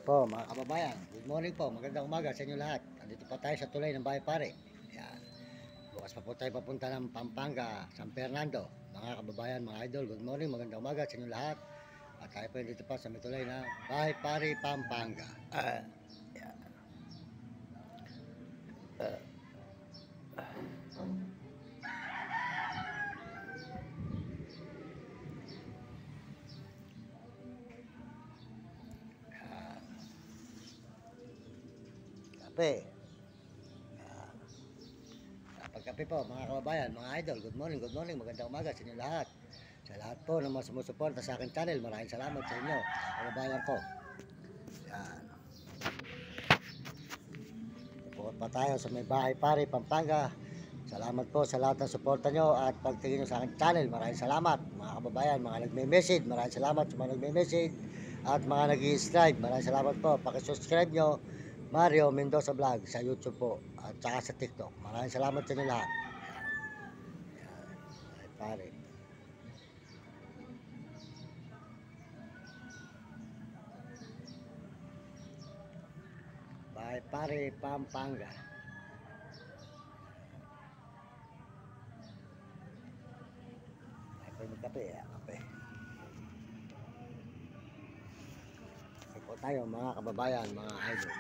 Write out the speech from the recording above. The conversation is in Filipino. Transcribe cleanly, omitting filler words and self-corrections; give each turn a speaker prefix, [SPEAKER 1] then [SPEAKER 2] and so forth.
[SPEAKER 1] Po mga kababayan, good morning po, magandang umaga sa inyo lahat. Andito pa tayo sa tulay ng Bahay Pare. Yan. Bukas pa po tayo papunta ng Pampanga, San Fernando. Mga kababayan, mga idol, good morning, magandang umaga sa inyo lahat. At tayo po dito pa sa may tulay na Bahay Pare, Pampanga. Yan. Kape. Pagkape po mga kababayan, mga idol, good morning, magandang umaga sa inyo lahat. Sa lahat po ng mga sumusuporta sa akin channel, maraming salamat sa inyo, kababayan ko. Yan. Support pa tayo sa may Bahay Pare, Pampanga. Salamat po sa lahat ng suporta nyo at pagtingin nyo sa akin channel, maraming salamat mga kababayan, mga nagme-message, maraming salamat sa mga nagme-message at mga nag-i-subscribe, maraming salamat po. Pakisubscribe nyo Mario Mendoza Vlog sa YouTube po at saka sa TikTok. Maraming salamat sa inyo lahat. Ay pare. Bahay Pare, Pampanga. Ay po yung kape, kape. Ito tayo mga kababayan, mga idol.